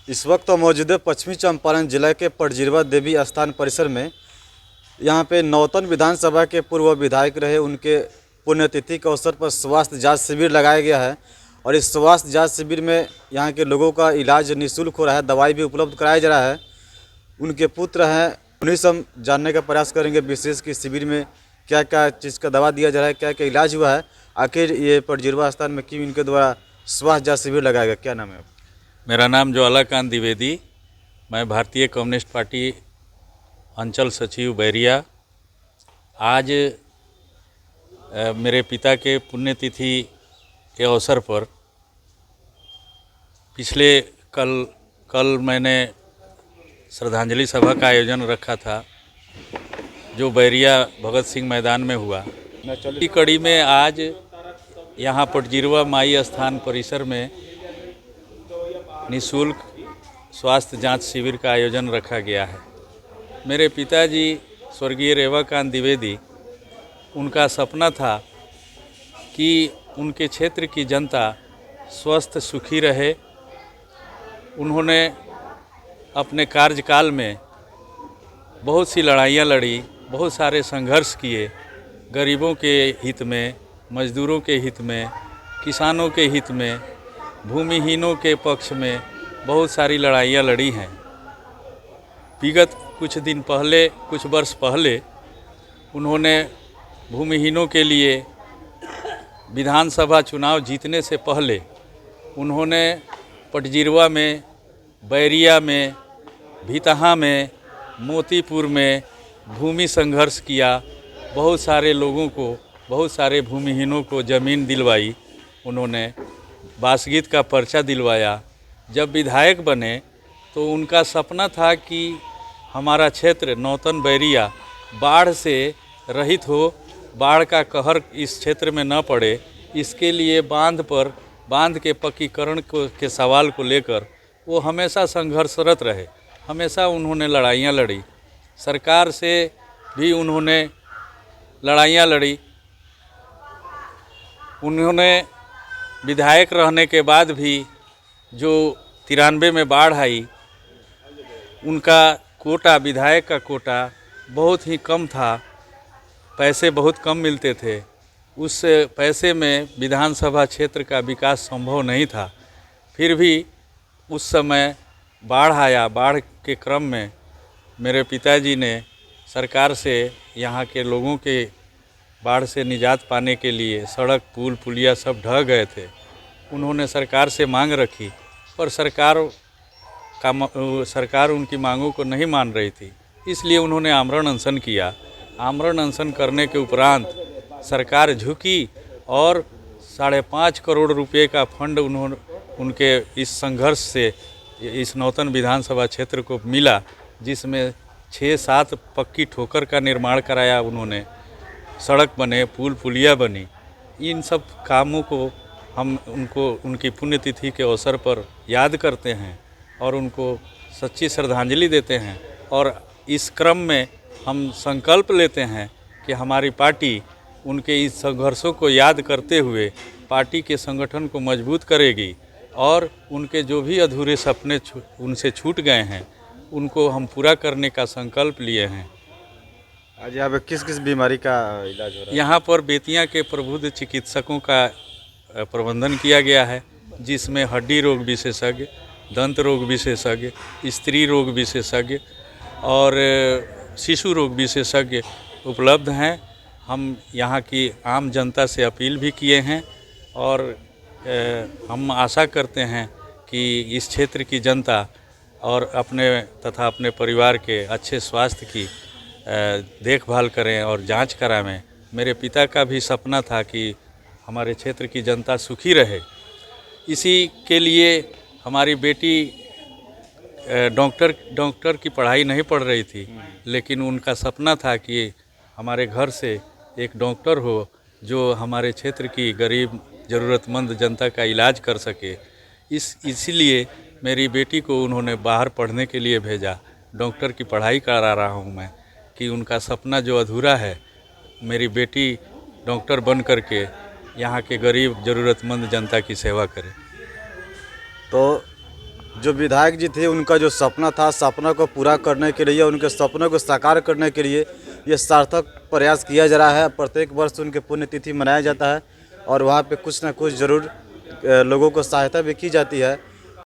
इस वक्त तो मौजूद है पश्चिमी चंपारण जिला के पटजिरवा देवी स्थान परिसर में। यहाँ पे नौतन विधानसभा के पूर्व विधायक रहे, उनके पुण्यतिथि के अवसर पर स्वास्थ्य जांच शिविर लगाया गया है। और इस स्वास्थ्य जांच शिविर में यहाँ के लोगों का इलाज निःशुल्क हो रहा है, दवाई भी उपलब्ध कराया जा रहा है। उनके पुत्र हैं, उन्हीं से हम जानने का प्रयास करेंगे विशेष कि शिविर में क्या क्या चीज़ का दवा दिया जा रहा है, क्या क्या इलाज हुआ है, आखिर ये पटजिरवा स्थान में क्यों इनके द्वारा स्वास्थ्य जांच शिविर लगाया गया। क्या नाम है आपका? मेरा नाम ज्वालाकांत द्विवेदी, मैं भारतीय कम्युनिस्ट पार्टी अंचल सचिव बैरिया। आज मेरे पिता के पुण्यतिथि के अवसर पर पिछले कल मैंने श्रद्धांजलि सभा का आयोजन रखा था, जो बैरिया भगत सिंह मैदान में हुआ। इसी कड़ी में आज यहाँ पटजिरवा माई स्थान परिसर में निःशुल्क स्वास्थ्य जांच शिविर का आयोजन रखा गया है। मेरे पिताजी स्वर्गीय रेवाकांत द्विवेदी, उनका सपना था कि उनके क्षेत्र की जनता स्वस्थ सुखी रहे। उन्होंने अपने कार्यकाल में बहुत सी लड़ाइयाँ लड़ी, बहुत सारे संघर्ष किए, गरीबों के हित में, मजदूरों के हित में, किसानों के हित में, भूमिहीनों के पक्ष में बहुत सारी लड़ाइयाँ लड़ी हैं। विगत कुछ वर्ष पहले उन्होंने भूमिहीनों के लिए विधानसभा चुनाव जीतने से पहले उन्होंने पटजिरवा में, बैरिया में, भितहा में, मोतीपुर में भूमि संघर्ष किया। बहुत सारे लोगों को, बहुत सारे भूमिहीनों को ज़मीन दिलवाई, उन्होंने बासगीत का पर्चा दिलवाया। जब विधायक बने तो उनका सपना था कि हमारा क्षेत्र नौतन बैरिया बाढ़ से रहित हो, बाढ़ का कहर इस क्षेत्र में न पड़े। इसके लिए बांध के पक्कीकरण के सवाल को लेकर वो हमेशा संघर्षरत रहे, हमेशा उन्होंने लड़ाइयाँ लड़ी। सरकार से भी उन्होंने लड़ाइयाँ लड़ी। उन्होंने विधायक रहने के बाद भी जो 93 में बाढ़ आई, उनका कोटा, विधायक का कोटा बहुत ही कम था, पैसे बहुत कम मिलते थे। उस पैसे में विधानसभा क्षेत्र का विकास संभव नहीं था। फिर भी उस समय बाढ़ आया। बाढ़ के क्रम में मेरे पिताजी ने सरकार से यहाँ के लोगों के बाढ़ से निजात पाने के लिए सड़क, पुल, पुलिया सब ढह गए थे। उन्होंने सरकार से मांग रखी, पर सरकार उनकी मांगों को नहीं मान रही थी। इसलिए उन्होंने आमरण अनशन किया। आमरण अनशन करने के उपरांत सरकार झुकी और 5.5 करोड़ रुपए का फंड उनके इस संघर्ष से इस नौतन विधानसभा क्षेत्र को मिला, जिसमें 6-7 पक्की ठोकर का निर्माण कराया उन्होंने। सड़क बने, पुल पुलिया बनी। इन सब कामों को हम उनकी पुण्यतिथि के अवसर पर याद करते हैं और उनको सच्ची श्रद्धांजलि देते हैं। और इस क्रम में हम संकल्प लेते हैं कि हमारी पार्टी उनके इस संघर्षों को याद करते हुए पार्टी के संगठन को मजबूत करेगी और उनके जो भी अधूरे सपने उनसे छूट गए हैं, उनको हम पूरा करने का संकल्प लिए हैं। आज यहाँ पे किस किस बीमारी का इलाज हो रहा है? यहाँ पर बेतिया के प्रबुद्ध चिकित्सकों का प्रबंधन किया गया है, जिसमें हड्डी रोग विशेषज्ञ, दंत रोग विशेषज्ञ, स्त्री रोग विशेषज्ञ और शिशु रोग विशेषज्ञ उपलब्ध हैं। हम यहाँ की आम जनता से अपील भी किए हैं और हम आशा करते हैं कि इस क्षेत्र की जनता और अपने परिवार के अच्छे स्वास्थ्य की देखभाल करें और जांच कराएं। मेरे पिता का भी सपना था कि हमारे क्षेत्र की जनता सुखी रहे। इसी के लिए हमारी बेटी डॉक्टर की पढ़ाई नहीं पढ़ रही थी, लेकिन उनका सपना था कि हमारे घर से एक डॉक्टर हो जो हमारे क्षेत्र की गरीब ज़रूरतमंद जनता का इलाज कर सके। इसीलिए मेरी बेटी को उन्होंने बाहर पढ़ने के लिए भेजा। डॉक्टर की पढ़ाई करा रहा हूँ मैं कि उनका सपना जो अधूरा है, मेरी बेटी डॉक्टर बन करके यहाँ के गरीब ज़रूरतमंद जनता की सेवा करे। तो जो विधायक जी थे उनका जो सपना था, सपना को पूरा करने के लिए, उनके सपनों को साकार करने के लिए ये सार्थक प्रयास किया जा रहा है। प्रत्येक वर्ष उनके पुण्यतिथि मनाया जाता है और वहाँ पे कुछ ना कुछ ज़रूर लोगों को सहायता भी की जाती है।